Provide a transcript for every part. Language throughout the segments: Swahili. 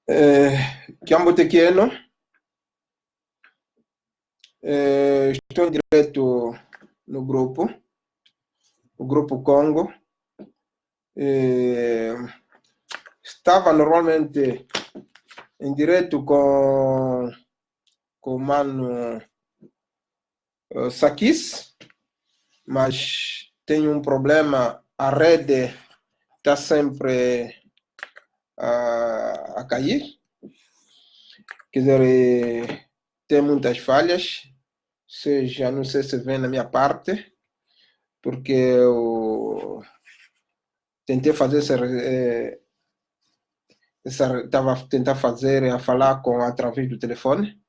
Chiambo Techieno, estou em direto no grupo, o Grupo Congo. Estava normalmente em direto com o mano Sakis, mas tenho um problema, a rede está sempre a cair, quer dizer, tem muitas falhas, seja, não sei se vem na minha parte, porque eu tentei fazer estava tentar fazer a falar com através do telefone.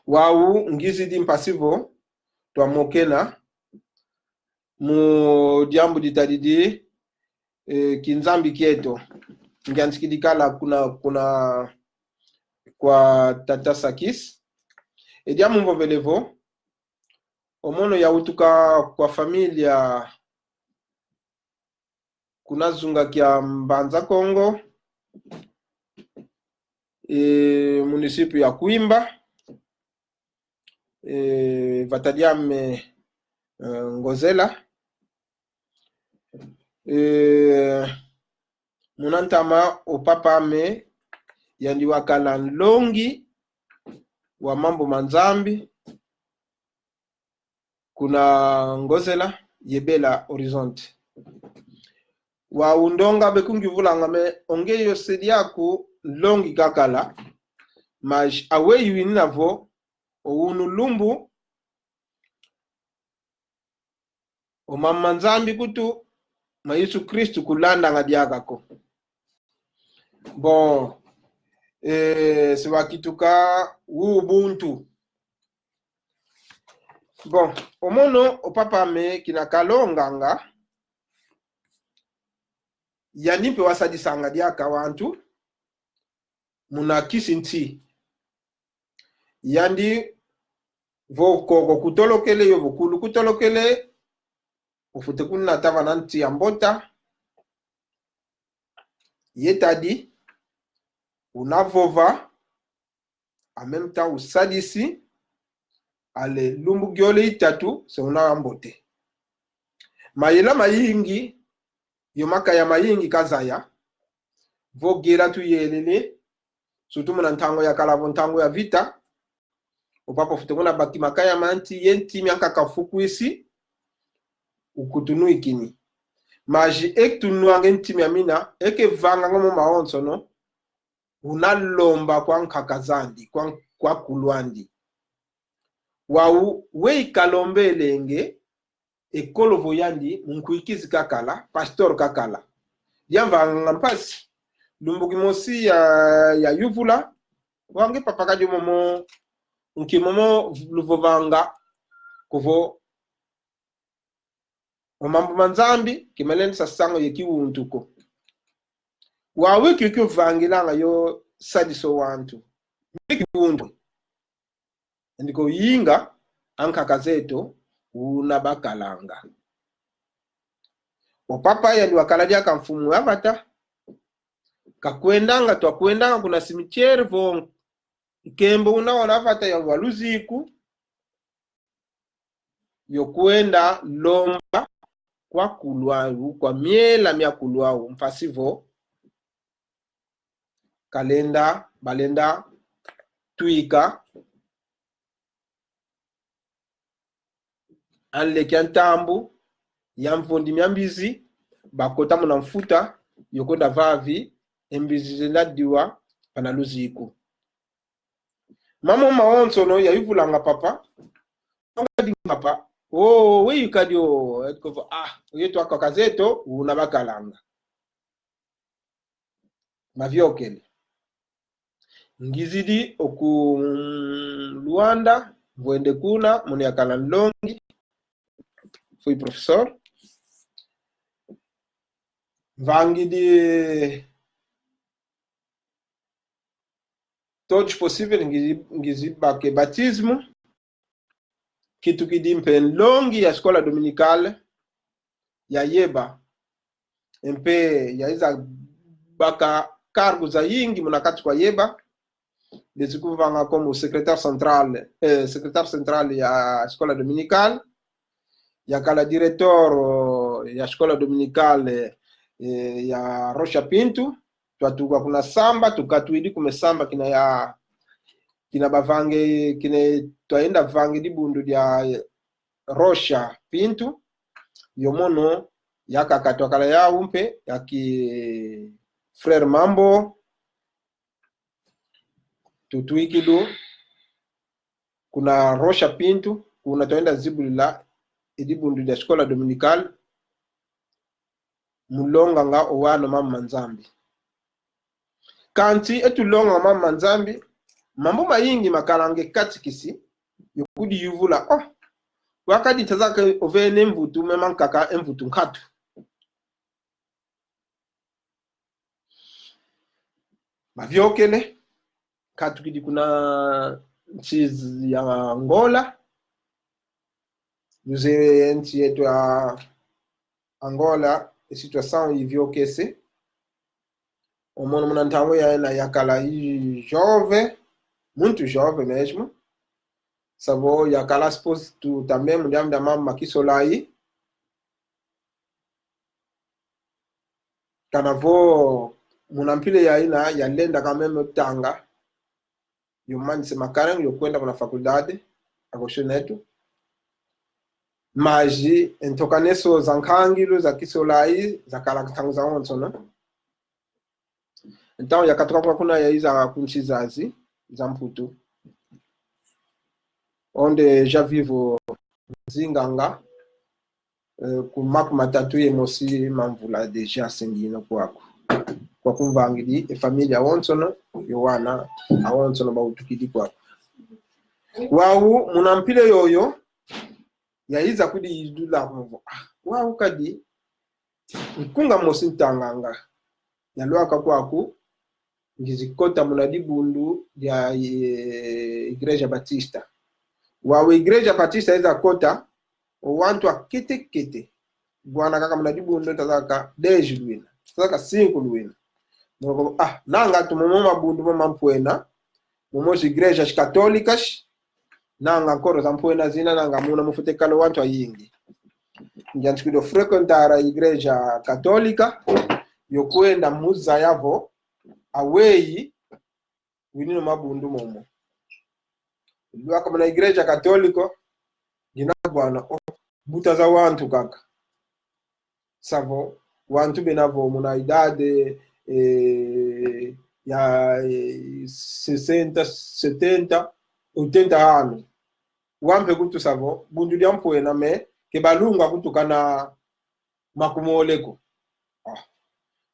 Uau, ngizi de impassivo, to amokena, mu diambo di tadidi, kinzambi kieto, ngiansikidikala kuna kwa Tata Sakis, e diambo mvovelevo, omono ya utuka kwa familia kunazunga kia Mbanza Congo, município ya Kwimba, vatadiame Ngozela, munantama opapa me yandi wakala nlongi wa mambo manzambi kuna Ngozela yebela Horizonte wa undonga bekungi vulanga me ongeyo sediaku longi kakala mas aweyu inavo ounu lumbu o mamanzambi kutu ma Yesu Kristu kulanda ngadiakako bon siwakituka ubuntu bon omono opapa me kinakalonganga yanimpe wasadisanga diaka wantu muna kisinti yandi vokoko kutolokele yo vokulu kutolokele ufute kuna tava nanti ambota yetadi unavova en même temps usadisi ale lumbu gyole itatu se unambote mayela mayingi yomaka ya mayingi kazaya vogera tu yelele surtout muna ntango ya kalavo ntango ya vita upapa fute kuna baki makaya manti yenti mianka kafuku isi ukutunu ikini maji ektunu angenti miamina eke vanga ngomo maonso no unalomba kwa nkakazandi kwa kulwandi wau wei kalombe lenge ekolo voyandi munkuikizi kakala pastor kakala yamba ngampasi lumbuki mosi ya yuvula wange papakajo momo nkimomo luvovanga kuvo omambo manzambi kimeleni sasango yekiwuntuko wawe kikyo vangilanga yo sadiso wantu kiwuntu ndiko yinga ankakazeto unabakalanga opapa yali wakaladia kamfumu avata kakwendanga twakwendanga kuna cimetière vo nkembo unaona avata ya waluziku yokwenda lomba kwa kulwaru kwa miela mia kulwaru mpasivo kalenda balenda tuika anleki ntambu ya mvondi miambizi bakota muna mfuta yokonda vavi embizi zenadiwa pana luziku mamo maonso no yayivulanga papa papa oh we kadio etko yetu akakazeto unabakalanga mavyokele ngizidi oku Luanda voende kuna muni akala nlongi fui professeur vangidi todos possível ngiziba ke batismo kitu kidimpe longi ya escola dominicale ya yeba mpe ya iza baka cargos aingi munakati kwa yeba bezikuvanga como secrétaire central ya escola dominical yakala diretor ya escola dominical ya Rocha Pinto twatuka kuna samba tukatuidi kumesamba kina bavange kine twaenda vange dibundu dia Rocha Pinto yomono yakakatwakala ya umpe yaki frère Mambo tutuikido kuna Rocha Pinto kuna twaenda zibulila idibundu dia escola dominical mulonga nga owano mama Nzambi kanti etulonga mama Nzambi mambo mayingi makalange katikisi yokudi yuvula wakadi tazaka ovene mvutu memankaka emvutu nkatu mavyokele katukidi kuna nchi ya Angola yuze nchi yetu ya Angola situation ivyokese omono munantango ya yakala jove muito jove mesmo savo yakala suppose tu também mundiamda mama kisolai kanavo munampile ya ina yalenda kameme tanga yomani sema karang yokwenda kuna faculdade agoshenetu maji entokaneso zankangilo za kisolai za kalakitangu za onsono então yakatoka kwa kuna ya iza kunchizazi za mputu onde já vivo zinganga kumaku matatu yemosi mamvula deja sengina kwako kwa kumvangili familia wonsono yowana awonsono bautukidi kwako wau munampile yoyo yaiza kudi idula mvo wau kadi nkunga mosi ntanganga yalwaka kwako ngizikota munadibundu ya Igreja Batista wa Igreja Batista iza kota wantu akete bwana kaka munadibundu tazaka 10 luina tazaka 5 luina mwako nanga tumomo mabundu mampwena momozi igrejas católicas nanga koro zampwena zina nanga muna mufutekalo wantu ayingi njantikido frequentar a igreja católica yokwenda muza yavo awei winino mabundu momo lwaka muna igreja católico gina bwana buta za wantu kaka savo wantu benavo muna idade ya 60 70 80 anos wampe kutu savo bundu lya mpwena me kebalunga kutukana makumoleko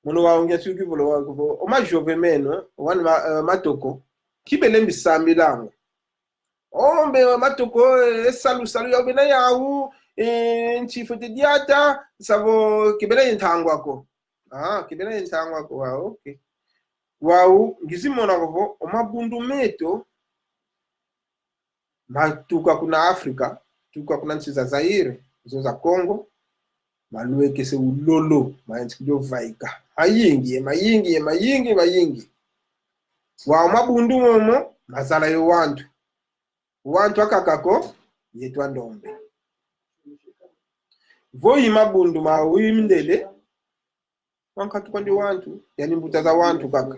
muno waongea tukivulo wako oma jove meno wana matoko kibelembi sambilango ombe matoko salu ya bena yawu nchifu diata savo kibele ntangwako kibele ntangwako okay wau ngizimona ko omabundu meto matuka kuna Afrika tuka kuna nchi za Zaire zo za Congo malueke se ulolo maenzi kido vaika mayingi wa mabundu momo mazala yo wantu akakako yetwa ndombe voyi mabundu mawimndele wankatu kwandi wantu yani mbuta za wantu kaka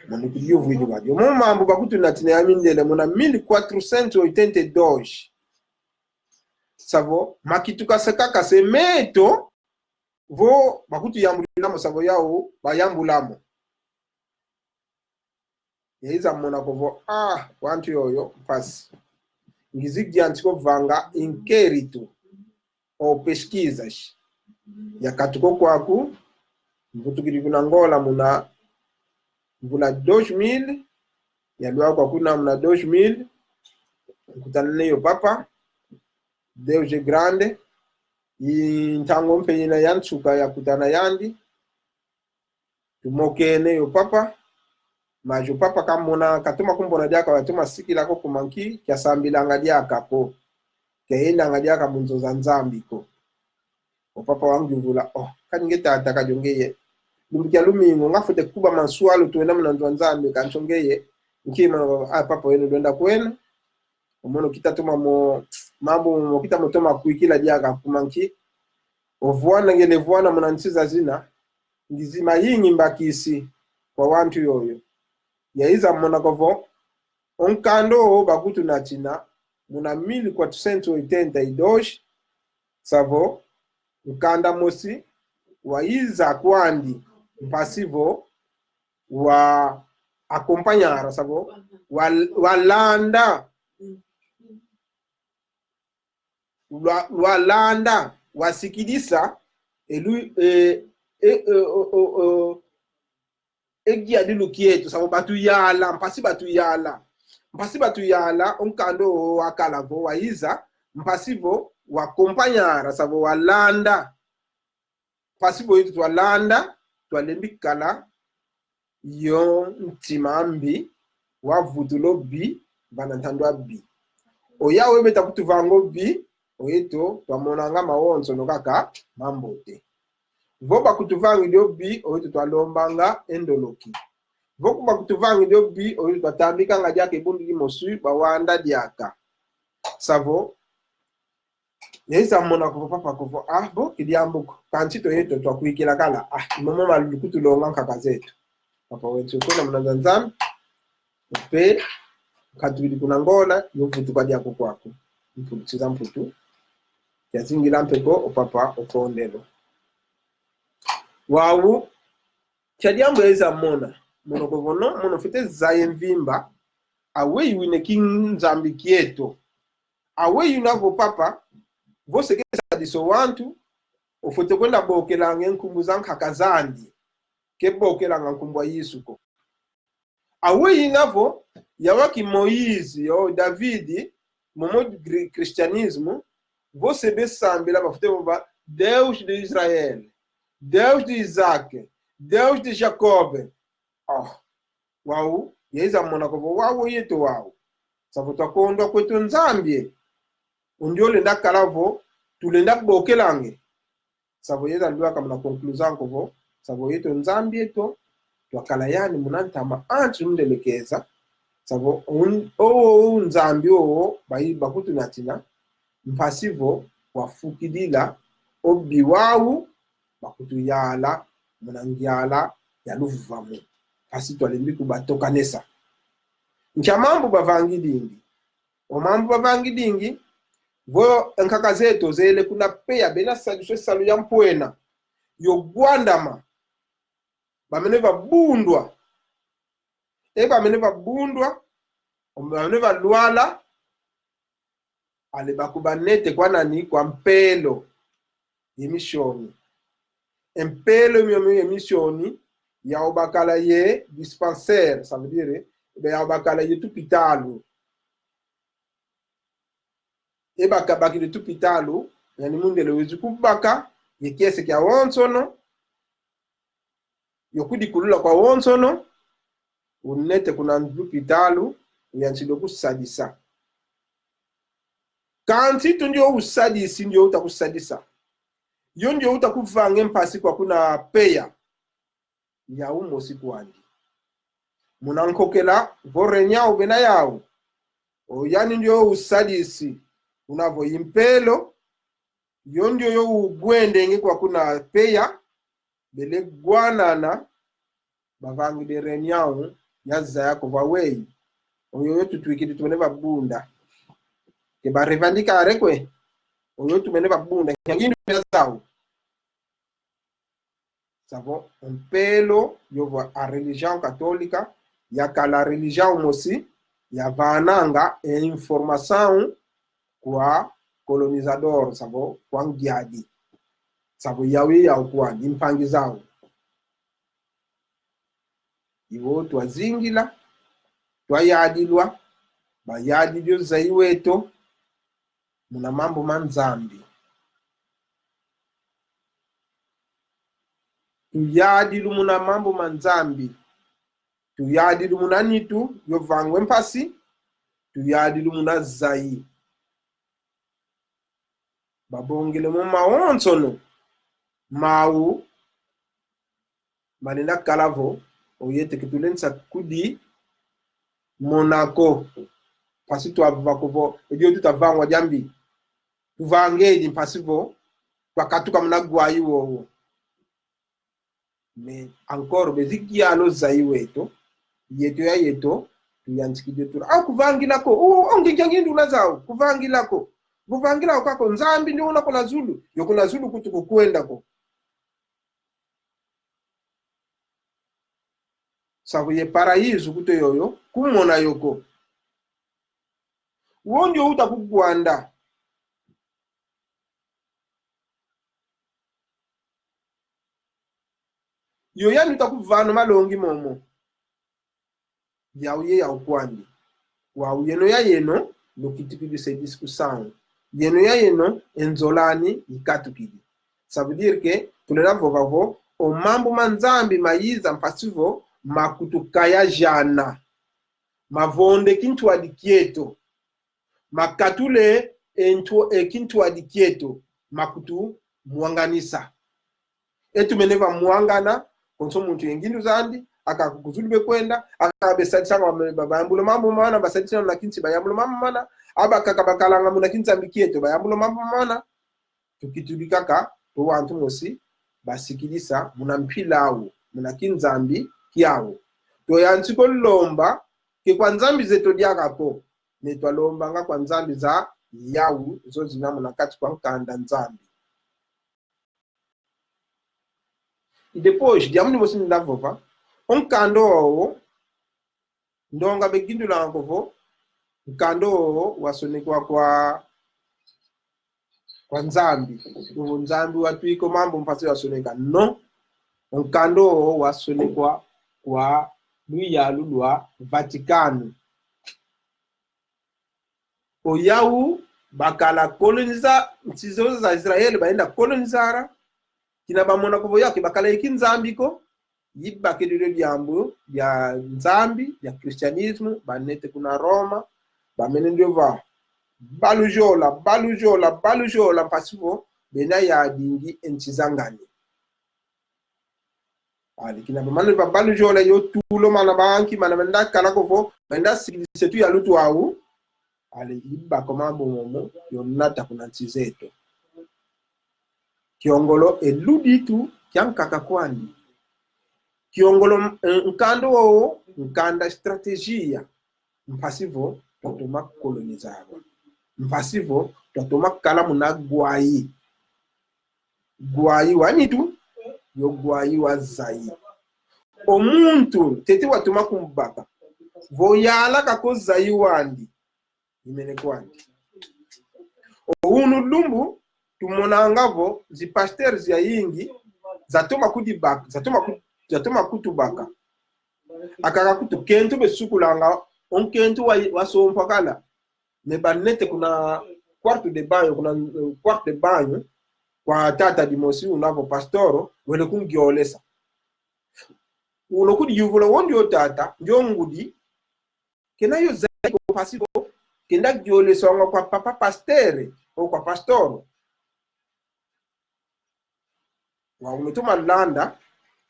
moni kudio vili badio mambo bakutu natine yamindele mona 1482 savo makituka sekaka semeto vo bakutu yambulamo savo yao bayambulamo yaiza mona kovo wantu yoyo pasi ngizigi antiko vanga inquérito ou pesquisas yakatuko kwaku mvutukiri kuna Angola muna mvula 2000 yalwa kwa kuna muna 2000 kutana neyo papa Deus é grande intango mpenyina yansuka yakutana yandi tumokene yo papa majo papa kamona katuma kumbona diaka watuma sikila ko kumanki kyasambila diaka ko keenda ngadiaka munzo za Nzambi ko o papa wangu vula kani ngeta ataka jongeye lumbikia lumingo ngafute kuba mansualo tuenda mnanzwa nzambe kanchongeye nkima papa wenu doenda kwenu umono kitatuma mo mambo mo kitamotoma kuikila jaga kumanki ovuana ngele vuana mnansiza zina ngizima yinyi mbakisi kwa wantu yoyo yaiza mona kovo onkando bakutu na china muna 1482 savo nkanda mosi waiza kwandi mpasivo wa akompanyara savo walanda walanda wasikilisa elu egia dilu kietu savo batu yala mpasi batu yala onkando wakalavo waiza mpasivo wakompanyara savo walanda pasivo yitu twalanda twalembikala yo ntimambi wavutulo bi banantandwa bi oyawe beta kutuvango bi oyeto twamonanga mawonso nokaka mambote voba kutuvangi dio bi oyeto twalombanga endoloki vokuba kutuvangi dio bi oyeto twatambika nga diaka ibundi limosu bawanda diaka savo yesa mona ko papa ko bo kidiambuko kanchito yeto twakuikila kala mama malulukutu longa nkaka zetu papa wetu kuna mnazanzam pe katubidi kuna ngona yovutu kwa diako kwako mpuliza mputu yazingira mpeko opapa okondelo wawu chadiambo yesa mona mono ko vono mono fite zaye mvimba awe yuine kinzambi kieto awe yunavo papa vose kesa diso wantu ofote kwenda bokelanga nkumbu zankaka zandi ke bokelanga nkumbu yisuko awe yinavo yawaki Moïse yo David momo christianisme vose besambela bafute boba Deus de Israel, Deus de Isaac, Deus de Jacob. Wau yeza mona ko wawo yeto wawo safuta kondo kwetu nzambie undiole ndakalavo tulenda bokelange savo yeza ndua kama na conclusion kovo savo yeto nzambie to twakala yani munantama antu ndelekeza savo nzambi o bayi bakutu natina mpasivo wafukidila obi wawu bakutu yala munangiala yaluvamu kasi twalembi kubatokanesa nchamambu bavangi dingi omambu bavangi dingi vo nkaka zeto zele kuna peya bena salu ya mpwena yo gwandama bamene babundwa bamene babundwa bamene balwala ale bakubanete kwa nani kwa mpelo yemishoni empelo myomo yemishoni ya obakala ye dispensaire, ça veut dire ya obakala ye tupitalu baka baki de tupitalu yani mundele wezu kubaka ye kiese kya wonsono yokudi kulula kwa wonsono unete kuna tupitalu yanchido kusadisa kanti tundio usadisi ndio utakusadisa yo ndio utakuvange mpasi kwa kuna peya ya umo sikuandi munankokela vorenya ubena yao yani ndio usadisi unavo impelo yo ndio yo ugwende nge kwa kuna peya bele gwanana bavangi de renyao yaza yako vawei oyo yotu tuikidi tumeneva bunda ke barevandika arekwe oyo tumeneva bunda ngini yazao savo mpelo yovo a religião católica yakala religião mosi ya vananga informação kwa colonizador savo kwa ngiadi savo yawe ya kwa impangi zao iwo twazingila twayadilwa bayadilyo zaiweto muna mambo manzambi tuyadilu muna mambo manzambi tuyadilu muna nitu yovangwe mpasi tuyadilu muna zai babongele mu mawonsono mawu manenda kalavo oyete kitulensa kudi Monaco pasi tu avakovo edio tutavangwa jambi tuvangeji pasivo wakatuka mnagwai wo mais encore beziki alo zaiweto yeto ya yeto tuyansikije tu kuvangilako onginjangindu lazao kuvangilako kuvangilako kako nzambi ndio unako na Zulu yoko na Zulu kutukukwenda ko savuye paraíso kuto yoyo kumona yoko wondio utakugwanda yoyani utakuvano malongi momo yauye yaukwandi wau yeno ya yeno lokitikidi se discussion yeno ya yeno enzolani ikatukidi ça veut dire que tulera vovavo o mambo manzambi mayiza mpasivo makutukaya jana mavonde kintu adikieto makatule kintu adikieto makutu muanganisa etu meneva muangana konso muntu yengindu zandi akakuzulube kwenda akabesadisanga bayambulo mambo mana basadisanga na kinti bayambulo mambo mana abakakabakalanga muna kinzambi kieto bayambulo mambo mana tukitulikaka to wantu mosi basikilisa muna mpilawo muna kinzambi kiawo to yantsiko lomba ke kwa nzambi zeto diakapo netwa lomba nga kwa nzambi za yawu zo zinamu na kati kwa nkanda nzambi e depois diamuni mosi ndavova onkando owo ndonga begindula ngovo nkando owo wasonekwa kwa nzambi uvo nzambi watuiko mambo mpasi wasoneka no onkando owo wasonekwa kwa luyalu lwa Vaticano oyawu bakala koloniza ntizo za Israeli baenda kolonizara kina bamona kuvo yake bakala ikinzambiko yibakelilo lyambo lya nzambi ya kristianismo banete kuna Roma bamene ndio va balujola pasivo bena ya dingi enchizangani ali kina bamane va balujola yo tulo mana banki mana benda kala kuvo benda setu ya lutu au ali yiba komambo momo yonata kuna ntizeto kiongolo eluditu kyankaka kwani kiongolo nkando owo nkanda strategia mpasivo totoma kolonizarwa mpasivo totoma kala muna gwai wanitu yo gwai wa zai omuntu tete watuma kumbaka voyala kako zai wandi imene kwandi unu lumbu tumonangavo zipasteurs ya yingi zatoma kudibaka zatoma kutubaka akaka kutu kento besukulanga onkento wasompa kala me banete kuna quarto de banho kwa tata dimosi unavo pastoro wele kungiolesa uno kudi yuvula wondi otata ndio ngudi kena yo zai ko pasivo kenda giolesa kwa papa pastere o kwa pastoro wa umetoma landa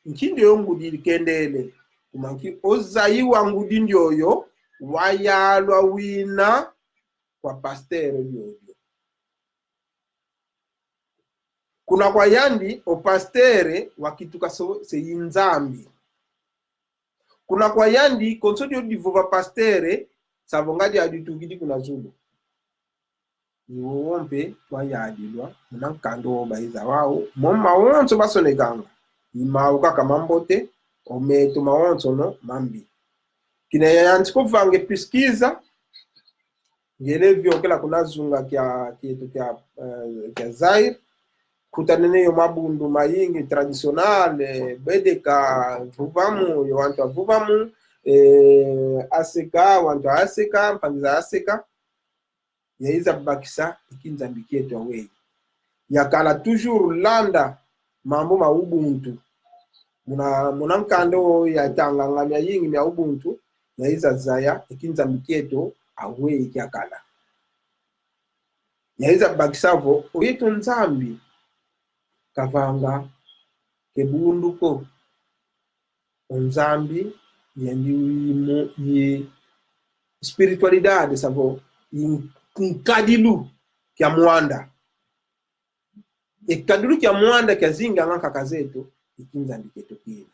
nkindi yo ngudi kendele kumanki ozai wa ngudi ndioyo wayalwa wina kwa pastero yoyo kuna kwa yandi o pastere wakituka se inzambi kuna kwa yandi konsodio divova pastere savongadi aditugidi kuna Zulu iwompe twayadilwa munankando baiza wao moma wonso basonekanga imauka kamambote ometo mawonso no mambi kina yantiko vange piskiza ngelevyo kila kunazunga kya Zaire kutanene yo mabundu mayingi traditionale bedeka vuvamu yo wantu vuvamu aseka wantu aseka mpangiza aseka yaiza bakisa ikinzambi kietu awei yakala toujours landa mambo ma ubuntu muna nkando ya tanganga yingi ya ubuntu yaiza zaya ikinzambi kietu awei yakala yaiza bakisavo oyetu nzambi kavanga kebunduko onzambi yendi spiritualidade savo nkadilu kya mwanda ekadilu kya mwanda kya zinga nga kaka zetu ikinzambi ketu kina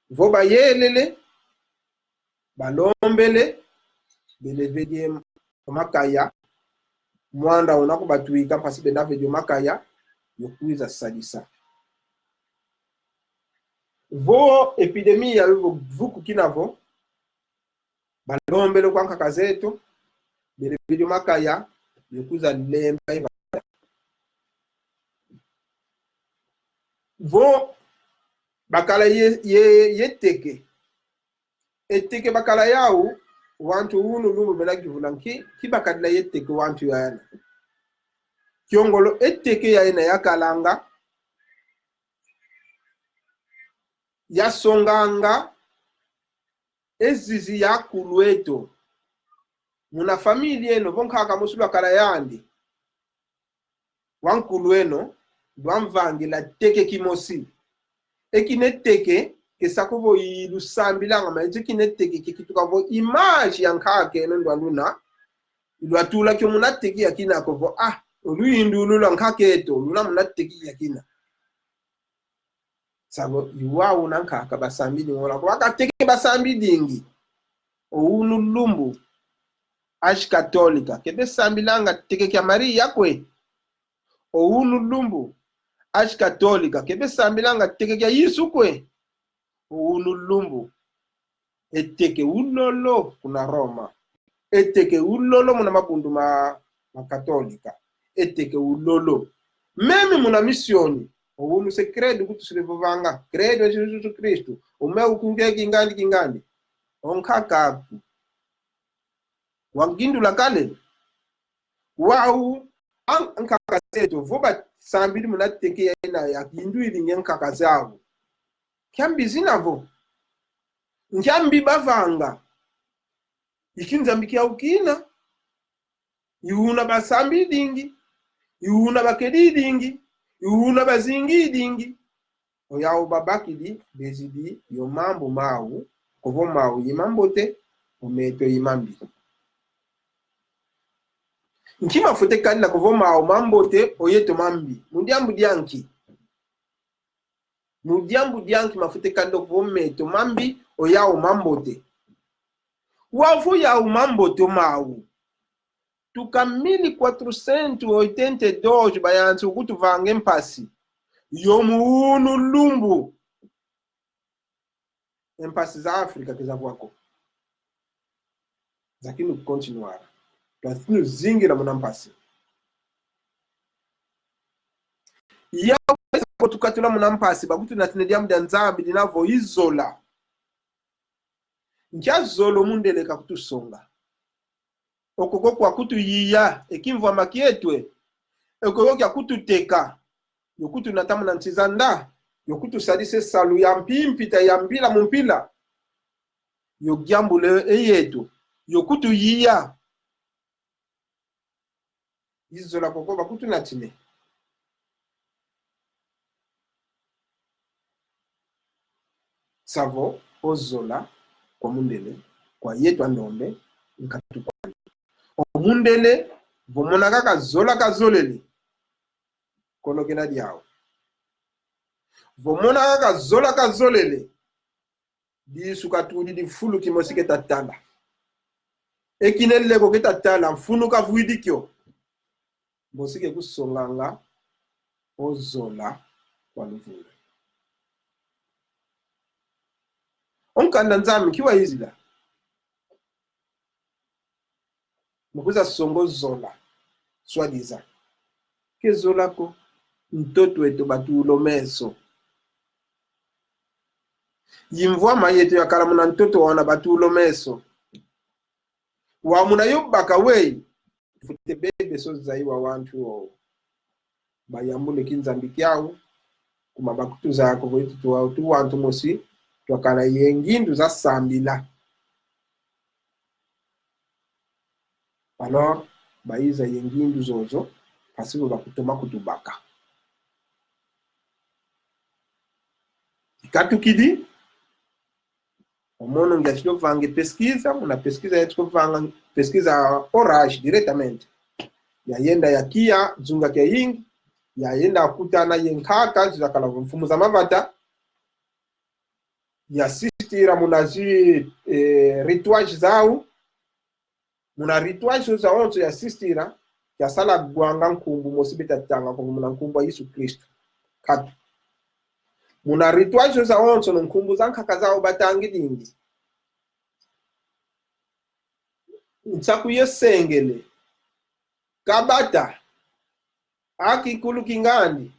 vo bayelele balombele belevedye makaya mwanda unako batuika pasi bedavedye makaya yokwiza sadisa vo epidemia vuku kinavo balombele kwa kaka zetu belevedye makaya yokwiza lemba iva vo bakala yeteke eteke bakala yau wantu unu lumbu belakivula kibakadila yeteke wantu yana kiongolo eteke yaina yakalanga yasonganga ezizi yakulu eto muna familia eno vonkaka musulu akala yandi wankulu eno dwamvangila teke kimosi ekineteke kesakuvo ilusambilanga maji kineteke kikitukavo image yankake eno ndwaluna ilwatula kyo munateki yakina kovo oluyindu lula nkake eto lula munateki yakina sabo iwawu nankaka basambili ngola kwa kateke basambili dingi ounu lumbu ash katolika kebe sambilanga teke kya Maria kwe ounu lumbu ash katolika kebe sambilanga teke kya Yesu kwe ounu lumbu eteke ulolo kuna Roma eteke ulolo muna mabundu ma katolika eteke ulolo meme muna misioni ounu se credo kutusilevanga credo Jesus Kristo umeu kungeki kingandi onkaka wangindu la kale wau ankaka seto voba sambili munateke yaina yakindu ilinge nkaka zao kyambi zinavo nkyambi bavanga ikinzambi kya ukina iuna basambi dingi iuna bakedi dingi iuna bazingi dingi oyao babakidi bezidi yo mambo mau kovo mau yimambote umeto yimambi nkima fute kanila kovo mau mambote oyeto mambi mudiambu dianki mafute kando kovo meto mambi oyao mambote wafu yao mambote mau tuka 1482 bayansi ukutu vange mpasi yomuunu lumbu empasi za Afrika kizavuako zakinu continuara twasinu zingira muna mpasi yao tukatula muna mpasi bakutu natinediamu dia nzambi dinavo izola nkia zolo mundeleka kutusonga okoko kwa kutu yiya ekimvwa makietwe okoko kwa kutu teka yokutu natamu na ntizanda yokutu sadise salu ya mpimpita ya mpila mumpila yogyambule eyetu yokutu yiya izola koko bakutu natine savo ozola kwa mundele kwa yetu andombe nkatu kwa omundele vomona kaka zola kazolele kono kena diao vomona kaka zola kazolele disu katudi di fulu kimosike tatala ekinelle ko ketatala mfunu kavuidikyo bosike kusonganga ozola kwa luvule onkanda nzami kiwa izila mukuza songo zola swadiza ke zola ko mtoto wetu batulo meso yimvwa mayetu yakala muna mtoto wana batulo meso wa muna yobaka wei fute bebe so zaiwa wantu o bayambule kinzambi kyao kuma bakutu zako voitu tuwa tu wantu mosi twakala yengindu za sambila alors baiza yengindu zozo pasibo bakutoma kutubaka ikatukidi Omono ngatilo vange pesquisa, muna pesquisa yetiko vanga pesquisa orage diretamente. Yayenda yakia dzunga ke yingi, yayenda kutana yenkaka zizakala mfumu za mavata. Yasistira munazi rituage zao. Muna rituage za onzo yasistira yasala gwanga nkumbu mosibita tanga kwa muna nkumbu wa Yesu Kristo. Katu. Muna rituage za onzo nkumbu za nkaka zao batangi dingi. Nsaku yesengele kabata aki kulu kingandi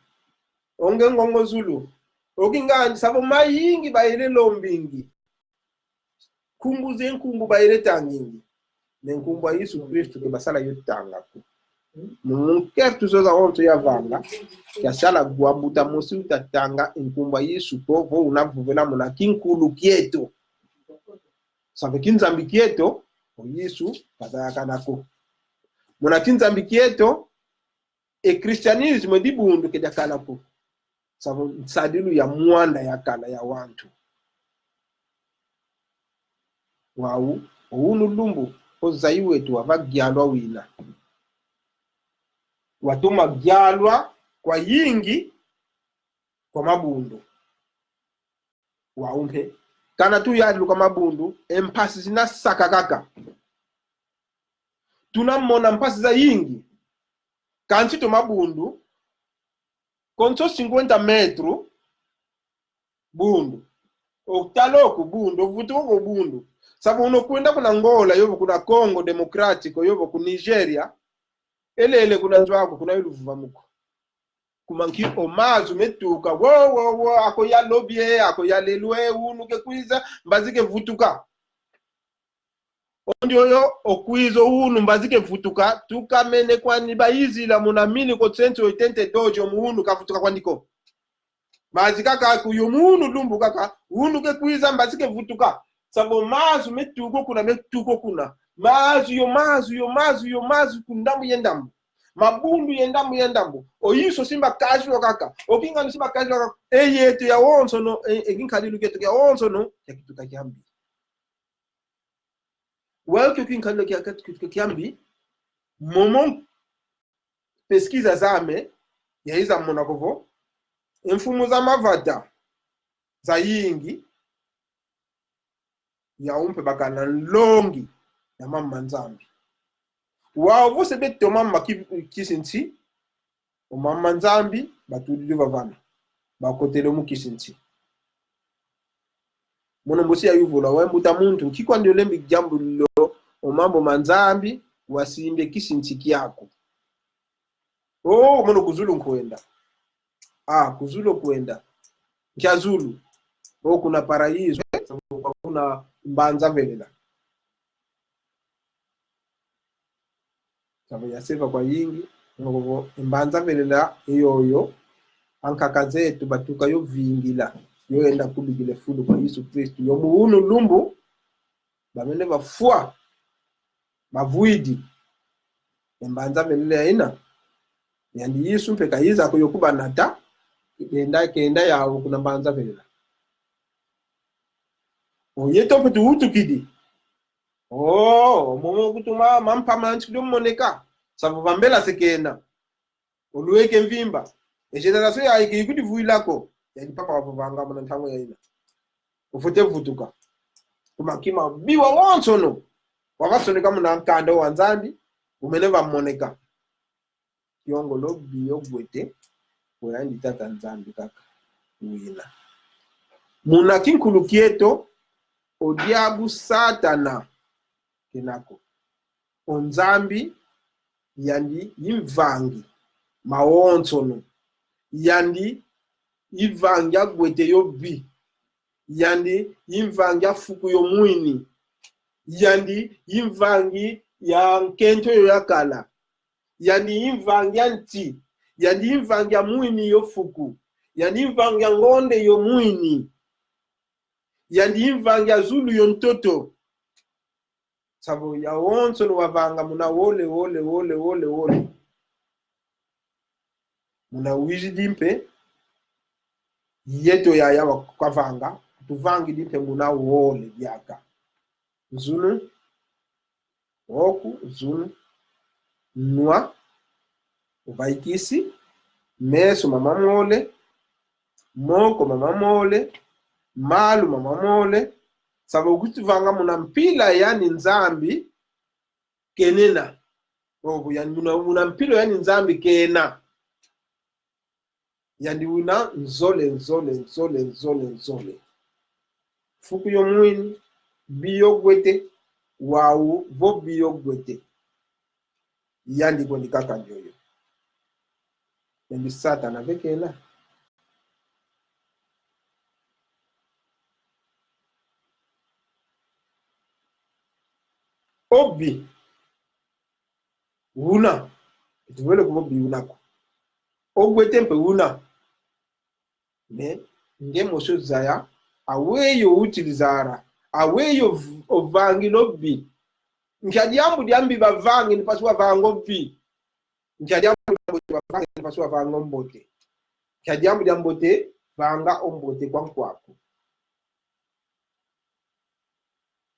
onge ngongo zulu okingandi sabo mayingi baile lombingi kumbuze nkumbu baile tangingi nenkumbu wa Yesu Kristo ke basala yotanga ku munkertu zoza onto ya vanga kasala guabuta mosi utatanga nkumbu wa Yesu povo unavuvela muna kinkulu kieto sabe kinzambi kieto Yesu kadaka nako muna kinzambi kieto kristianisme di bundu kedakala ko sabo sadilu ya mwanda ya kala ya wantu wau unu lumbu ozai wetu wavagyalwa wina watuma gyalwa kwa yingi kwa mabundu waumpe kana tu yadlu kwa mabundu empasi zina saka kaka tunamona mpasi za yingi kanchito mabundu konso 50 metru bundu oktaloku bundu vutuko bundu sabu unokwenda kuna Angola yobo kuna Congo Democratico yobo kuna Nigeria elele kuna njwako kuna iluvuvamuko kumanki omazu metuka wo ako ya lobie ako ya lelwe unuke kwiza mbazike vutuka ondio yo okwizo unu mbazike vutuka tukamene kwani bayizila munamini ko 180 dojo muunu kavutuka kwandiko mazika kaka yumunu lumbu kaka unuke kwiza mbazike vutuka sabo mazu metuko kuna metuko kuna mazu kundambu yendambu mabundu yendambu oyiso simba kajlo kaka okinga simba kajlo kaka eyetu ya onso no ekinkalilu ketu ya onso no yakituka kyambi welke ukinkalilu ketu kyambi momon pesquisa zame yaiza monakovo mfumu za mavata za yingi ya umpe bakana longi ya mama nzambi wao vose beto mama kisinti o mama nzambi batulile vavana bakotele mu kisinti mono mbosi ya yuvola wembuta muntu kikwa ndio lembi jambo lo o mambo manzambi wasimbe kisinti kyako mono kuzulu nkwenda kuzulu kwenda kyazulu kuna paraiso kuna mbanza velela sabu yaseva kwa yingi ngovo mbanza velela yoyo ankaka zetu batuka yo vingila yo enda kubigile fulu kwa Yesu Kristo yo muunu lumbu bamene bafua bavuidi mbanza velela ina yandi Yesu mpeka yiza ko yokuba nata kenda yawo kuna mbanza velela oyeto putu utukidi momo kutuma mampa manchi moneka sabu vambela sekenda oluweke mvimba generation ya ikikuti vuilako yani papa wavanga mona ntango ya ina ufute vutuka kumakima biwa wonsono wakasoneka muna nkanda wanzambi umeneva moneka yongo lo biyo gwete oyandi tata nzambi kaka wina muna kinkulu kieto odiabu satana kenako onzambi yandi imvangi maonsono yandi ivangi agwete yobi yandi imvangi afuku yo mwini yandi imvangi ya nkento yo yakala yandi imvangi ya nti yandi imvangi ya mwini yo fuku yandi imvangi ya ngonde yo mwini yandi imvangi ya zulu yo ntoto sabo ya onso no wavanga muna wole muna wiji dimpe yeto ya kwa vanga tuvangi dipe muna wole yaka zunu oku zunu nwa uvaikisi meso mama mole moko mama mole malu mama mole saba ukutuvanga muna mpila yani nzambi kenena obu yani muna mpilo yani nzambi kena yani una nzole fuku yo mwini biyo gwete wawu vo biyo gwete yandi kwa nikaka njoyo yani satana vekena obi una ituvele kubo bi unako ogwete mpe una ne nge mosho zaya aweyo utilizara aweyo ovangi lobi nkyadiambu diambi bavangi nipasuwa vango bi nkyadiambu bavangi nipasuwa vango mbote nkyadiambu diambote vanga ombote kwa nkwako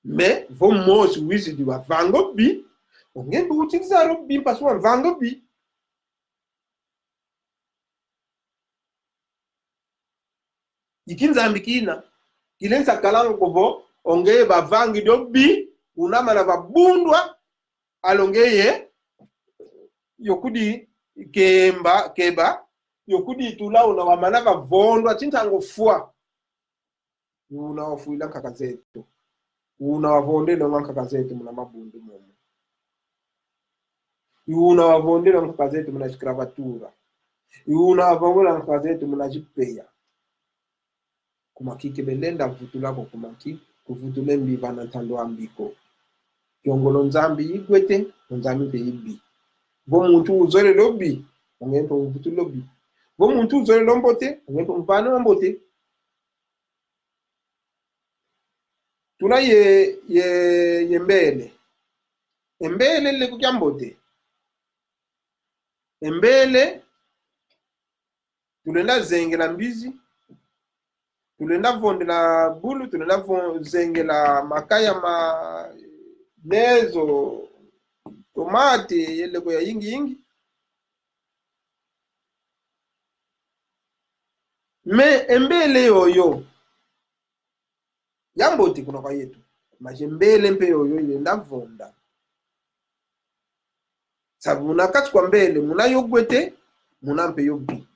me vo mosi wizidi wa vango bi ongembe utilizara bi nipasuwa vango bi ikinzambi kina kilensa kalango kovo onge bavangi dobi unama na babundwa alongeye yokudi keba yokudi tula una wamana bavondwa tintango fua una wafuila nkaka zetu una wavondela nkaka zetu muna mabundu momo una wavondela nkaka zetu muna shikravatura una wavondela nkaka zetu muna jipeya kumaki kebelenda vutulako kumaki kuvutule mbiva na ntando ambiko kiongolo nzambi igwete nzambi pe ibi vo muntu uzole lobi ongempe mvutule lobi vo muntu uzole lombote ongempe mvano mbote tuna ye mbele embele le kukyambote embele tulenda zengela mbizi tulenda vondela bulu tulenda zengela makaya ma nezo tomate yele kwa yingi me embele yoyo yamboti kuna kwa yetu maje mbele mpe yoyo ilenda vonda sabu munakati kwa mbele muna yogwete muna mpe yobi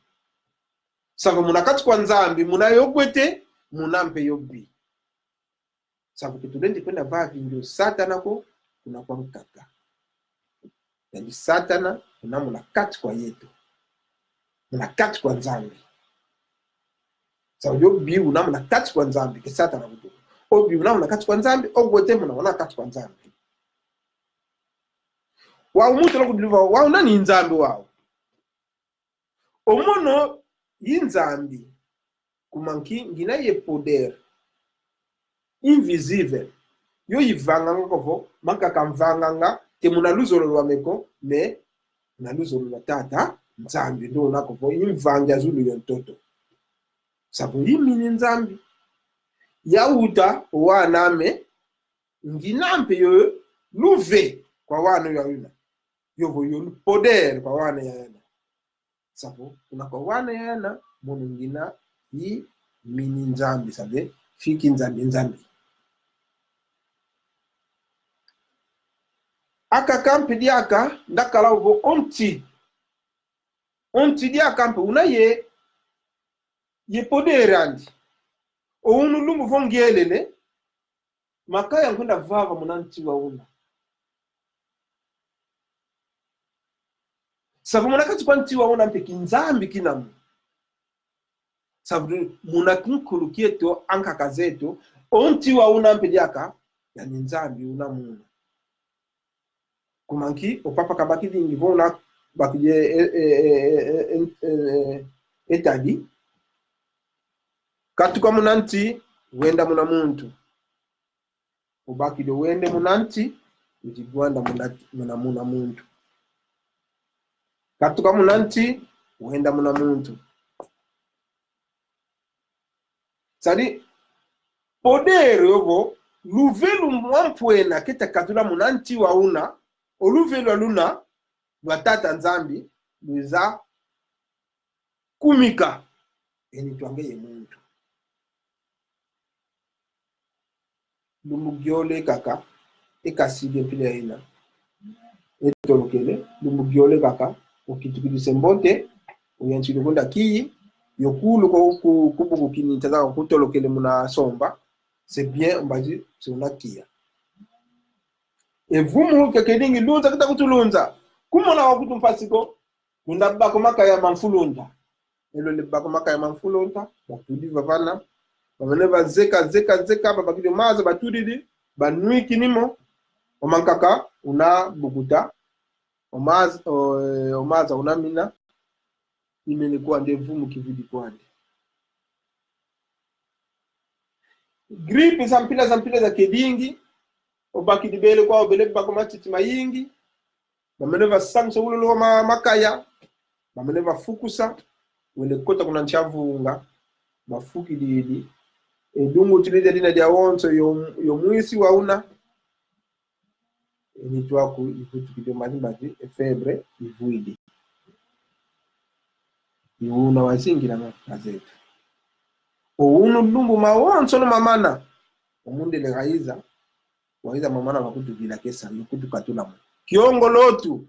sabu munakati kwa nzambi muna yogwete muna mpe yobi sabu kitulendi kwenda vavi ndio satana ko kuna kwa mkaka yani satana kuna munakati kwa yetu munakati kwa nzambi sabu yobi una munakati kwa nzambi ke satana kutu obi una munakati kwa nzambi ogwete muna munakati kwa nzambi wa umutu lokudiva wa unani nzambi wao omono yinzambi kumanki ngina ye poder invisible yo yivanga ngovo makaka mvanga ke muna luzolo lwa meko me na luzolo lwa tata nzambi ndo nakovo yimvanga zulu yontoto sabu yimini nzambi yauta waname nginampe yo luve kwa wana yawina yovo yo poder kwa wana yana sabu kuna kwa wana yana mono ngina yi mini nzambi sabe fiki nzambi aka kampi diaka ndakala uvo onti diaka mpe una ye poderandi ounu lumbu vongelele makaya nkwenda vava munanti wa una sabu munakati kwa nti wa una mpe kinzambi kinamu sabu munakinkulu kieto ankaka zetu onti wa una mpe diaka yani nzambi una muna kumanki opapa kabaki dingi vona bakije etadi katuka munanti wenda muna muntu ubaki do wende munanti ujigwanda muna muntu katuka munanti wenda muna muntu sadi poder yobo luvelu mwampwena keta katula munanti wa una oluvelu aluna lwatata nzambi lwiza kumika eni twangeye muntu lumugiole kaka ekasige mpile ina etolokele lumugiole kaka ukitukilise mbote uyanchile kunda kiyi yokulu ko kubuku kini tazaka kutolokele muna somba c'est bien mbaji sunakia evumu kekedingi lunza kita kutulunza kumona wakutumpasiko kunda bako makaya manfulunta elo le bako makaya manfulunta batudi vavana bameneva zeka babakile maza batudidi banui kinimo omankaka una bukuta omaza unamina imene kwa ndevumu kividi kwande gripe zampila za kedingi obaki dibele kwa obele bako matiti mayingi bameneva samso ulolo makaya bameneva fukusa wele kota kuna nchavunga bafuki didi edungu tilide dina dia wonso yo mwisi wauna enitwaku ifutu kide mati febre ivuidi iuna wazingira mazetu ounu lumbu mawonso no mamana omunde le gaiza waiza mamana wakutu vila kesa yukutu katula kiongo lotu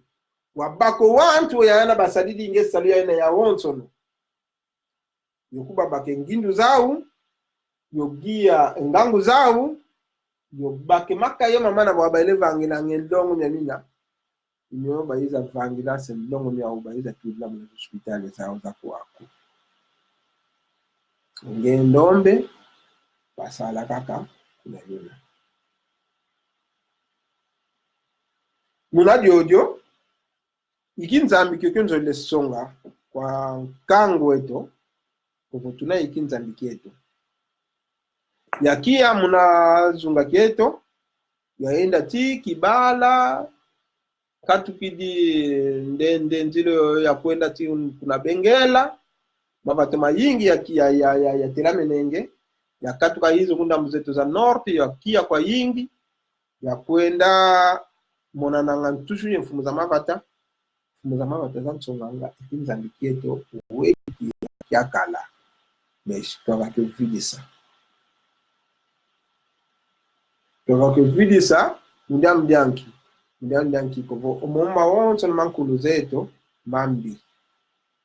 wabako wantu yana basadidi ingesa liya ina ya wonso no yokuba bake ngindu zao yogia ngangu zao yobake makaye mamana wabaile vangila ngendongo nyamina inyo baiza vangila sendongo nya ubaiza tudla mu hospitali zao za kwako ngendombe basala kaka kuna yona muna jojo ikinzambi kyokyo le songa kwa kango eto kuvutuna ikinzambi kyeto yakia muna zunga kyeto yaenda ti kibala katukidi ndende nzilo ya kwenda ti kuna bengela mavatema yingi ya telamenenge ya katuka hizo kunda mzetu za north ya kia kwa yingi ya kwenda mona nanga ntushu ya mfumu za mavata za msonganga ikinzambi kyeto uweki ya kala meshi kwa vidisa kwa vidisa mdianki kovo omoma wonso mankulu zeto mambi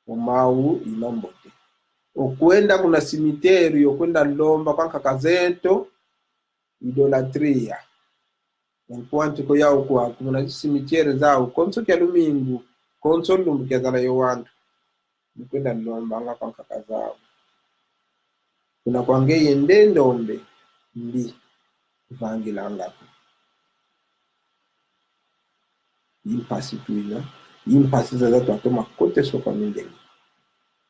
omau imambote okwenda kuna simiteri yokwenda lomba kwa kaka zeto idolatria nkwantu ko yao kwa kuna simiteri zao konso kya lumingu konso lumbu kya zala yo wantu kwenda lomba nga kwa kaka zao kuna kwangeye ndendombe mbi vangila ngako impasi tuina impasi za zato atoma kote soka mindeni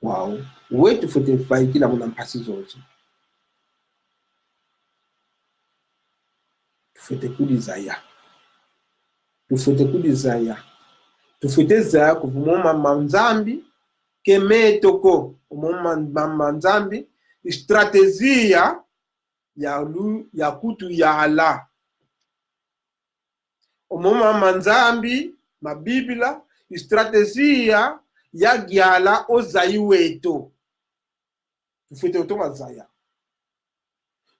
wow wetu fote fai kila muna mpasi zote tufete tufete zaya kuvumoma manzambi kemetoko umoma manzambi strategia ya kutu ya ala umoma manzambi mabibila strategia ya gyala ozayi weto tufete utoma zaya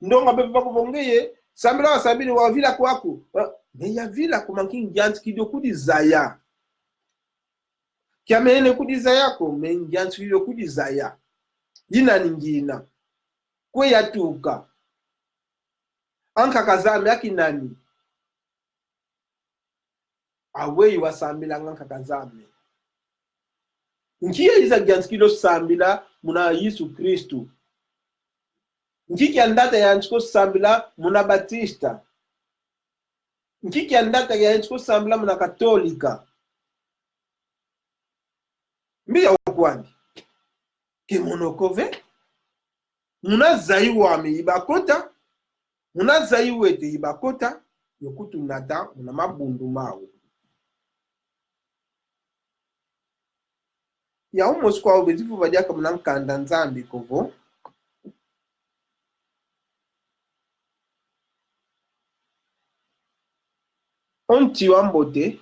ndonga bebe bakubongeye sambila wasabili wa vila kwaku meya vila kumankingi yanti kidio kudi zaya kia mene kudi zaya ko mengi yanti kidio kudi zaya yina ningina kwe yatuka anka kazame yaki nani awei wasambila anka kazame nkiya iza gyanskilo sambila muna Yesu Kristu nkiki andata yanchiko sambila muna Batista nkiki andata yanchiko sambila muna Katolika mbiya ukwandi kemonokove muna zayi wame ibakota muna zayi wete ibakota yokutu nata muna mabundu mawo ya umosi kwa ubezifu vajaka muna nkanda nzambi kovo onti wambote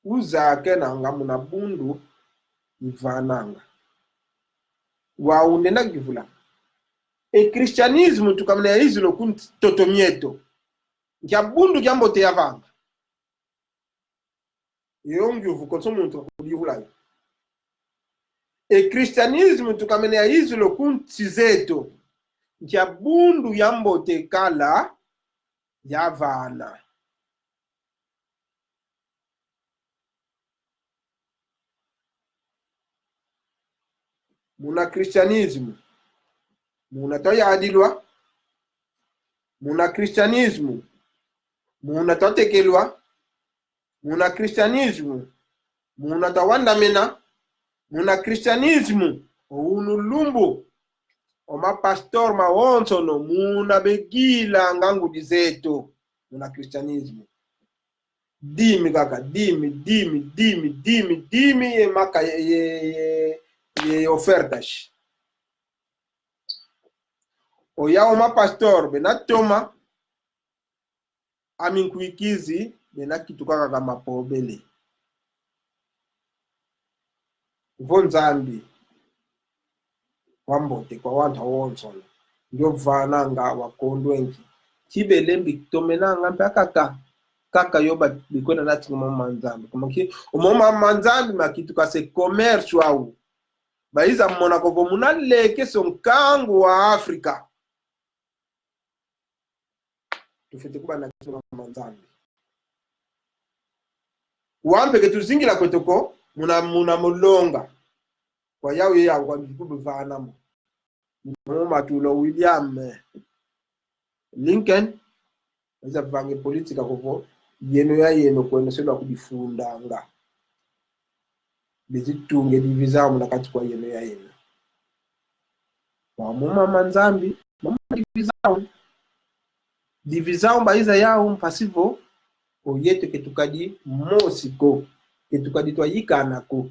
uzake nanga muna bundu ivananga waunde na givula kristianisme tukamna izilo kunti totomieto kya bundu kya mbote yavanga yongi uvukoso muntu kulivula kristianisme tukamna izilo kunti zeto kya bundu ya mbote kala yavana muna kristianisme muna toyadilwa muna kristianisme muna totekelwa muna kristianisme muna tawandamena muna kristianisme unulumbu oma pastor mawonsono muna begila ngangu dizeto muna kristianisme dimi kaka dimi ye maka ye ofertas oya oma pastor benatoma aminkuikizi benakituka kama pobele vonzambi wambote kwa wanta wonsono ndio vananga wakondwengi tibelembi tomenanga mpaka kaka yoba bikona nati mama nzambi kuma ki mama nzambi makituka se commerce au baiza mona ko munaleke sonkangu wa Afrika tufite kuba na mama nzambi wampe ke tuzingira kwetoko muna mulonga kwa yawe ya kwa bikubu vanamo mama tulo William Lincoln eza vange politika kovo yeno kwenda selo kudifundanga bizitunge divizamu nakati kwa yeno wa mama nzambi mama divizamu baiza yao mpasivo oyete ketukadi mosiko ketukadi twayikana ko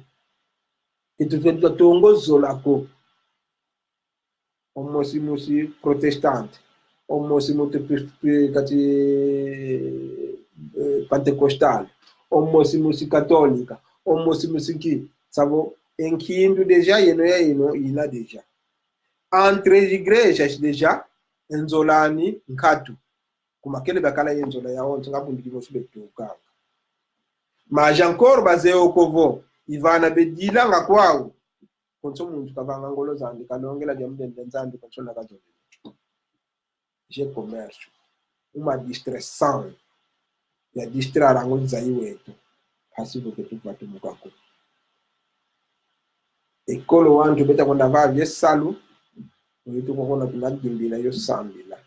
ketukadi twatongozolako omosi protestante omosi kati pentecostal omosi católica omosi ki savo enkindu deja yeno ina deja entre igrejas deja enzolani nkatu kumakele bakala yenzola yawo ngabundikimo subetuka mas encore bazeo kovo ivana bedilanga kwao konso muntu kavanga ngolo zandi kalongela jamudende nzandi konsola kazo je commerce uma distressant ya distrara ngo zaiwetu hasibo ketuva tumukako ekolo wantu beta konda va vyesalu oyitu kokona tunagimbila yo sambila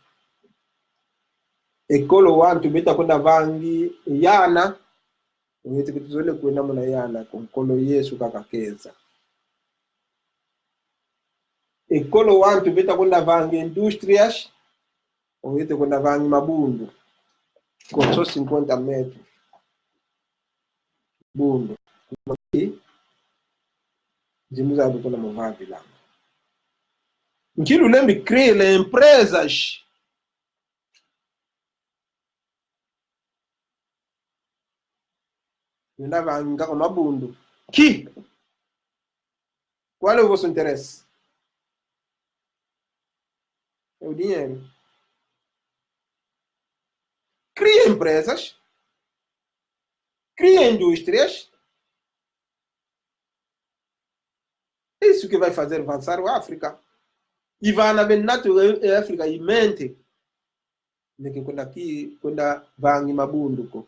ekolo wantu beta konda vangi yana oyitu kutuzole kwenda muna yana konkolo Yesu kakakeza ekolo wantu beta konda vangi industrias oyitu konda vangi mabundu konso 50 metros bundu zimuza bukona muvavi la nkilu lembi créer les empresas ndava ngako mabundu ki qual é o vosso interesse? É o dinheiro. Cria empresas, cria indústrias. É isso que vai fazer avançar a África. E vai na Benato África e mente. Quando aqui, quando vai em Mabunduko.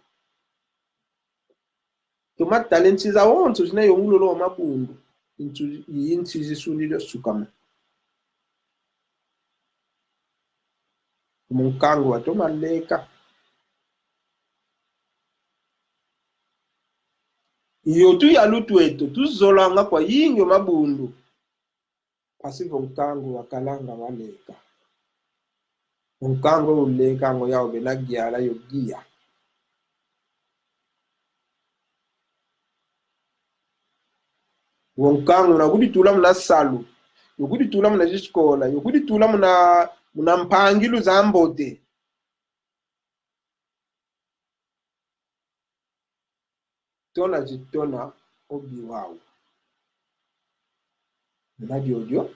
Tomate talentos aonde, né? Eu uno Mabundu. E incisi sunilho sukama. Munkango wa toma leka. Iyo tu ya lutu eto, tu zolanga kwa yingi mabundu. Pasivo mkango wa kalanga wa leka. Mkango uleka ngo yao benagiala yogia. Mkango na kudi tula mna salu. Yokudi tula mna jishkola. Yokudi tula mna mpangilu za mbote. tona jitona obi wao nadi odio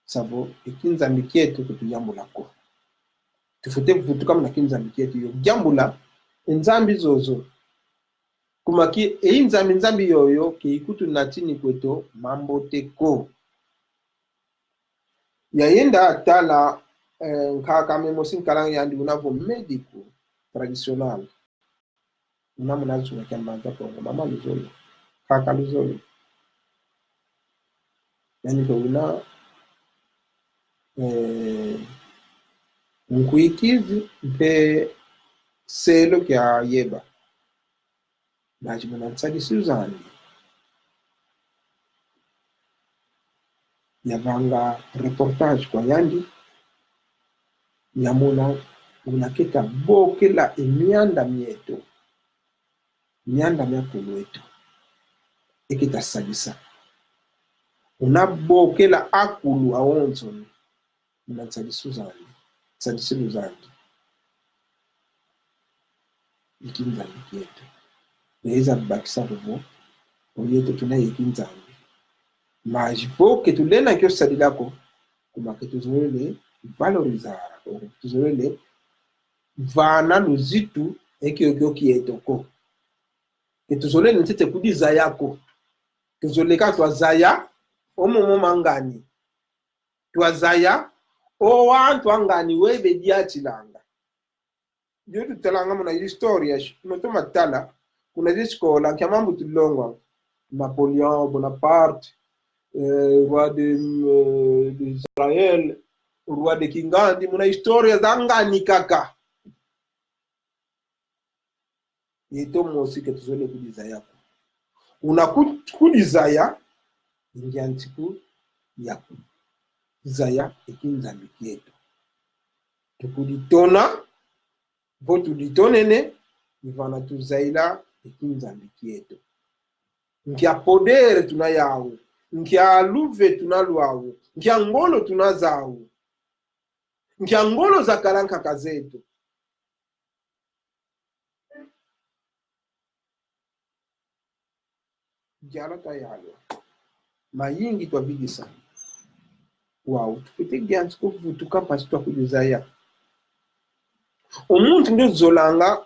savo ikinzambi kyetu kutuyambulako tufute vutu kama nakinzambi kyetu yo jambula enzambi zozo kumaki nzambi yoyo keikutu natini kweto mambo teko yayenda atala nkaka memosi nkalang yandi unavo medico traditional unamu nazu na kiambaza kwa mama luzolo kaka luzolo yani kwa una nkuikizi mpe selo kya yeba najimuna nsadi Suzanne yavanga reportage kwa yandi yamuna unaketa bokela emianda mieto mianda myakulu wetu ekita sadisa unabokela akulu awonzoni una nsadi Suzanne ikinzambi kyetu neza bakisa kuvo oyeto tunaye ikinzambi majipoke tulena kyo sadilako kumake tuzorele valorizara tuzorele vana luzitu ekyo kietoko ketuzolele ntete kudiza yako tuzoleka twazaya omomo mangani twazaya owantu angani webe diachilanga yo tutalanga muna historia notoma tala kuna discola kya mambo tulongwa Napoléon Bonaparte roi d'Israël roi de Kingandi muna historia zangani kaka yeto mosi ke tuzole kudiza yako kudiza indiantiku yako zaya ekinzambi kyetu tukuditona votu ditonene ivana tuzaila ekinzambi kyetu nkia podere tunayawo nkia luve tunalwawo nkia ngolo tunazawo nkia ngolo za kalanka kazetu jala tayalo mayingi twabigisa wow tufite gyanzi ko vutuka mpasi twakujuzaya omuntu ndio zolanga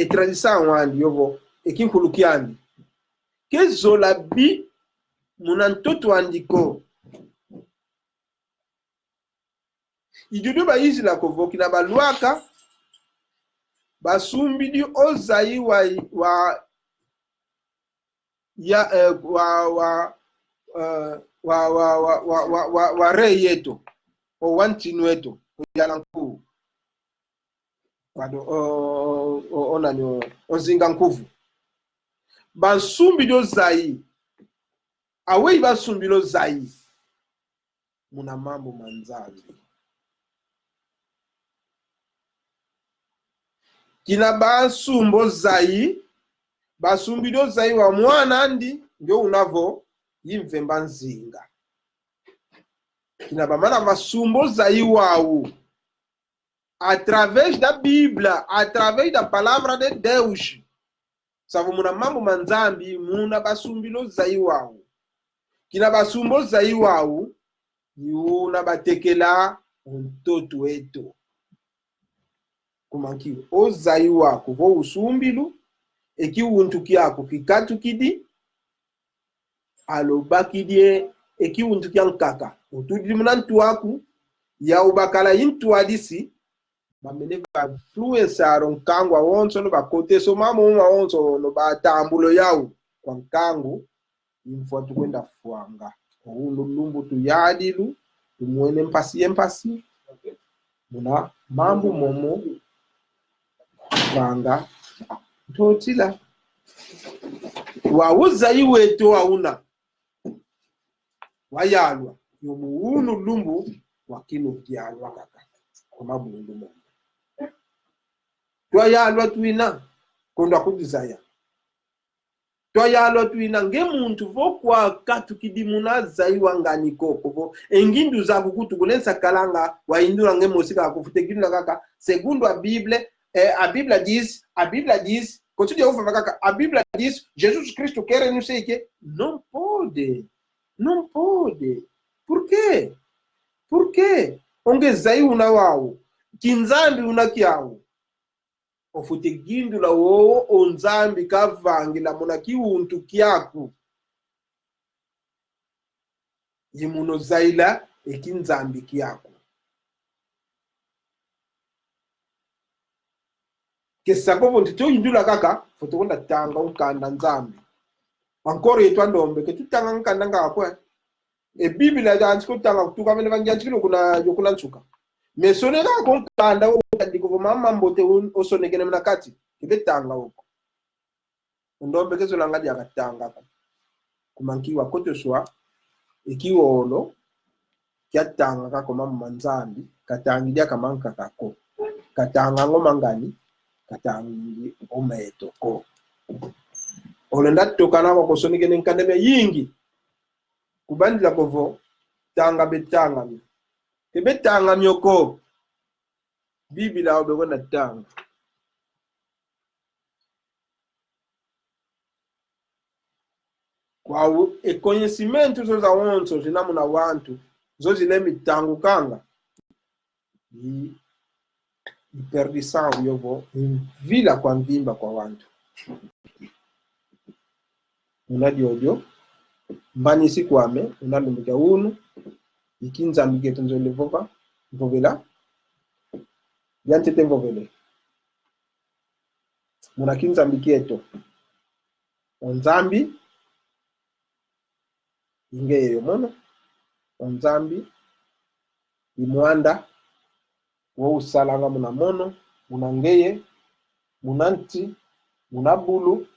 tradisa wandi yovo ekinkulukiandi ke zola bi muna ntoto andiko ijudu bayizi la kovoki na balwaka basumbidi ozayi wa re yeto o wantinu weto yalanku wado onanyo ozinga nkuvu basumbi zayi awe basumbi zayi muna mambo manzazi kina basumbo zayi basumbi zayi wa mwana andi ndio unavo yimvemba nzinga kina bamana basumbo zayi wawu através da Bíblia, através da palavra de Deus. Sabe muna mambo manzambi muna basumbilo zayi wawu kina basumbo zayi wawu yuna batekela untoto wetu kumanki o zayi wako vo usumbilu eki untu kyako kikatu kidi alobakidie eki untu kyankaka utudi munantu waku ya ubakala intu adisi bamene ba fluencer nkangwa wonso no bakote so mama wonso no batambulo yawo kwa nkangu imfuatu kwenda fuanga ulo lumbu tuyadilu tumwene mpasi muna mambo momo vanga totila wauza iweto wauna wayalwa yomuunu lumbu wakino byalwa kaka kwa mabundu momo twayalwa tuina kondwa kudizaya twayalwa tuina ngemuntu vokwa katukidimuna zayi wangani koko engindu za kukutu kulensa kalanga waindura ngemosika kufutegiruna kaka segundo a Bible a Bíblia diz, continue a falar, a Bíblia diz, Jesus Cristo quer não sei o que. Não pode. Não pode. Por quê? Por quê? Onde zai una wao, kinzambi una kiao. Ofutigindu la wo onzambi kavangi la mona kiuntu kiaku. Yimuno zaila ekinzambi kiaku. Kesakovo ntito indula kaka, fotokonda tanga unkanda nzambi. Ancora yetu andombe, ke tutanga unkanda ngakwe. E Biblia ya anchiko tanga kutuka vile vangi anchiko kuna nsuka. Mesoneka kunkanda ndiko mama mbote osonekene mnakati. Kibe tanga huko. Ndombe kezo langadi akatanga. Kumankiwa kote swa ikiwolo kyatanga kako mama nzambi katangidia kamanka kako. Katanga ngoma ngani? Katangi ometo ko. Olenda tokana kwa kosonekene nkandeme yingi. Kubandila kovo tanga betanga mi. Kebe tanga myoko. Biblia obewona tanga. Kwa conhecimento zoza wonso zinamuna wantu zozile mitangu kanga i perdição yovo vila kwa mvimba kwa wantu. Unadi ojo mbani si kwame unalumika unu ikinza mgeto nzole vopa vovela yantete vovele muna kinza mgeto onzambi ingeyo mono onzambi imwanda wo usalanga muna mono muna ngeye munanti muna bulu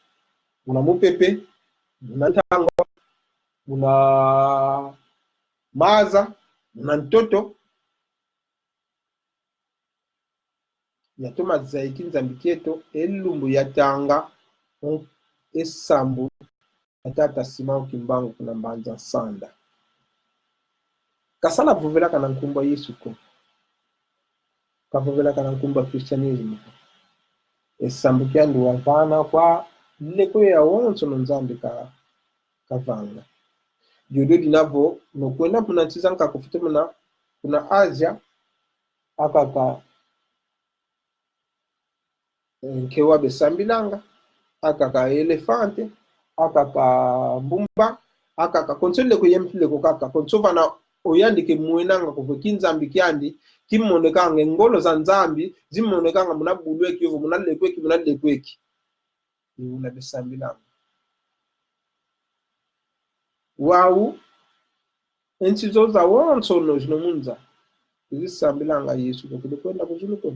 muna mupepe muna ntango muna maza muna ntoto yatuma zaikinza mbiketo elumbu yatanga esambu atata simao kimbangu kuna mbanza sanda kasala vuvela kana nkumba Yesu ko kavuvela kana nkumba Christianism esambu kyandu wavana kwa leko ya wonso nzambi kavanga yodo dinavo nokwenda munantiza nkakufite kuna Asia akaka nkewa besambilanga akaka elefante akaka mbumba akaka konsole ko yempile ko kaka konsova na oyandi ke muenanga ko kinzambi kyandi kimonekanga ngolo za nzambi zimonekanga munabulwe kiyo munalekweki una besambilanga wau enchizo za wonso no jinomunza zisambilanga Yesu ko kwenda kuzuluko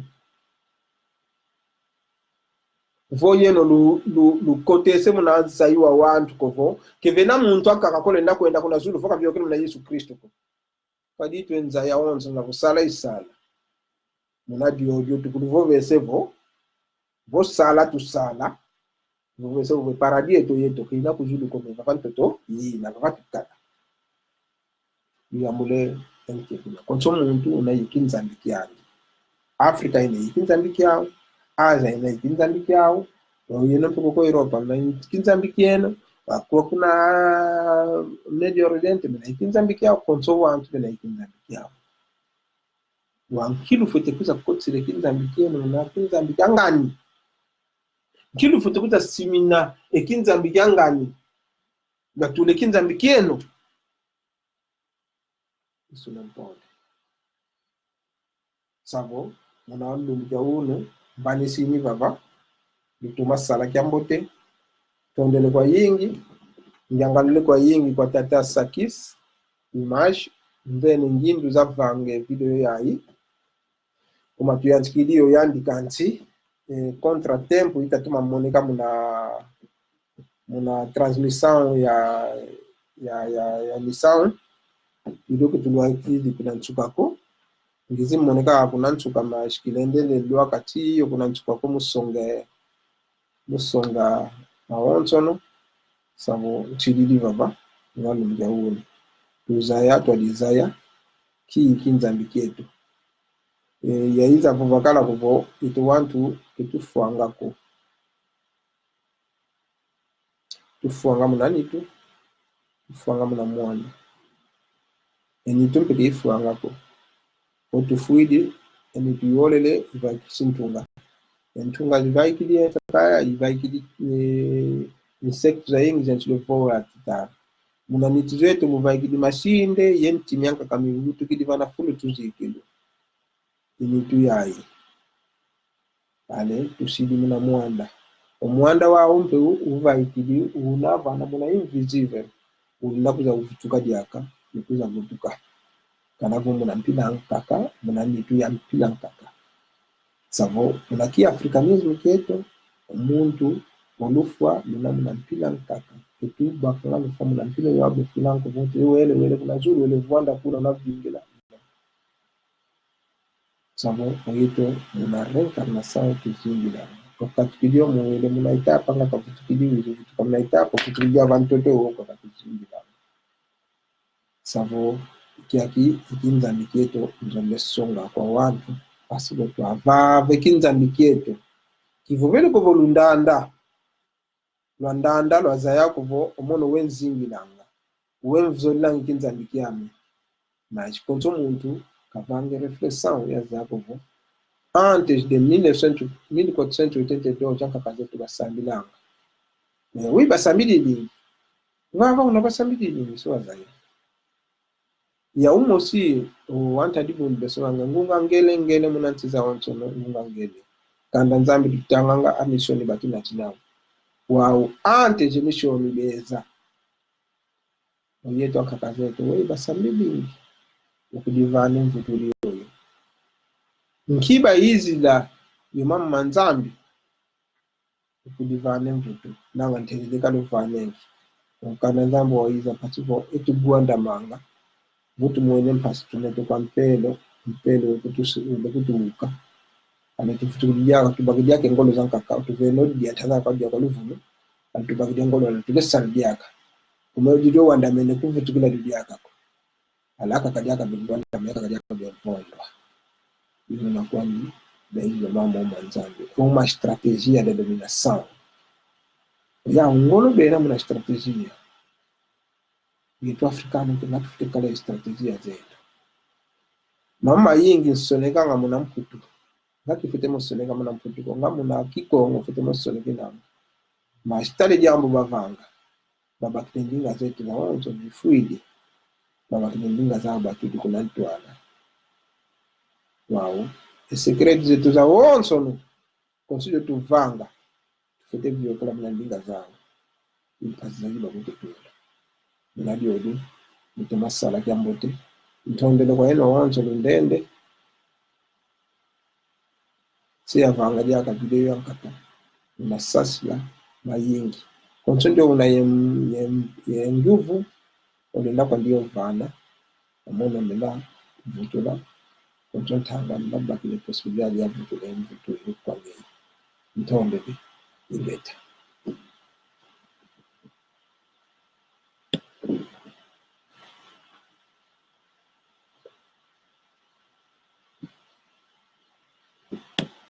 voyeno lukotese muna zaiwa wantu kovo kevena muntu akakakola nda kwenda kuna zulu foka vyo kile na Yesu Kristo ko kadi twenza ya onzo na kusala isala muna dio tukulivo vesevo vo sala tu sala vo vesevo ve paradis to yeto kina kuzulu ko meva fantoto yi na vatukata yamule enke kuna konsomo muntu una yikinza mbikiani Afrika ine yikinza mbikiao Asia ina yikinza mbikiao yeno tuko Europa na yikinza mbikieno kwa kuna Medio Oriente na yikinza mbikiao konso wantu na yikinza mbikiao wankilu fote kuza kotsile kinza mbikieno na kinza mbikangani kilu fote kuza simina ekinza mbikangani batule kinza mbikieno isuna mpone savo mwana wandu mjauno mbani sini vava bituma sala kiambote tondele kwa yingi njangalile kwa yingi kwa tata Sakis image mbene ngindu za vange video yayi kuma tuyansikilio yandika nti kontra tempo itatuma moneka muna transmission ya misao idoke tuluakidi kuna nchukako ngizi moneka kuna nchuka mashikilendele lwa kati yo kuna nchukako musonga maonsono savo chilili baba ngalo mjauni tuzaya twalizaya kinzambi kietu yaiza kuvakala kuvo itu wantu ketufuangako tufuanga munanitu tufuanga muna mwanda enitu mpeke ifuangako otufuidi enitu yolele ivaikisi ntunga entunga ivaikili etakaya ivaikili insectos aingi zentulevora atitara munanitu zetu muvaikili masinde yenti mianka kamivutu kili vana fulu tuzikili enitu yayi ale tusidi muna mwanda omwanda wa umpe uvaikili unavana muna invisible unakuza kuvutuka diaka nikuza kuvutuka kanavo muna mpila nkaka muna nitu ya mpila nkaka savo muna ki africanisme keto omuntu olufwa muna mpila nkaka ketu bakanga lufa muna mpila yabe filanko vote wele kuna zuru wele vwanda kuna na vingila savo oyito muna reincarnation kizingila okatukilio mwele muna itapa nga kavutukilio vizuvutuka muna itapa kutukilia vantoto woko kakizingila savo kiaki ikinzambi kieto nzambe songa kwa watu pasipo twavave kinzambi kieto kivovele kovo lundanda lwandanda lwazaya kovo omono wenzingilanga wemvzolilanga kinzambi kiami na chikonso muntu kavange reflexion yazaya kovo antes de 1482 chanka kazetu basambilanga wi basambili lingi vava una basambili lingi so wazaya ya umosi wanta dibu mbesonga ngunga ngele munantiza onto ngunga ngele kanda nzambi tutanganga amishoni batina chinawo wow ante je mishoni beza oyeto akakazeto we basambili ukudivana mvutuli oyo nkiba hizi la yomama manzambi ukudivana mvutu nanga nteleleka lufanengi ukanda nzambo oiza patipo etugwanda manga vutu mwene mpasi tuneto kwa mpelo kutuuka anetufutuliaka tubagidiaka engolo zankaka tuveno diatana kwa dia kwa luvuno atubagidia engolo alatulesaldiaka kumeujidio wandamene kufutukila didiaka alaka kadiaka bingwanda meka kadiaka bingwanda hizo nakuwa ni baizo mama manzambi uma strategia de dominação ya ngolo bena muna strategia yetu afrikani tunatufutikala strategia zetu mama yingi nsonekanga muna mputu ngati fitemo soneka muna mputu nga muna kikongo fitemo soneke namo mastale jambo bavanga baba kitendinga zetu na wanzo bifuidi baba kitendinga za batudu kuna ntwana wow secret zetu za wanzo no consider tuvanga fite bio kala muna ndinga zao impazi za jiba kututu Minadi odu, mito masala kiambote. Mtondele kwa heno wanzo lundende. Siya vanga jaka video yankata. Masasla, mayingi. Konsondo una ye nguvu. Olenda kwa ndiyo vana. Amono mela, vutula. Konsondo tanga mbaba kile posibilia ya vutula ya mvutu kwa ngei. Mtondele, ingeta.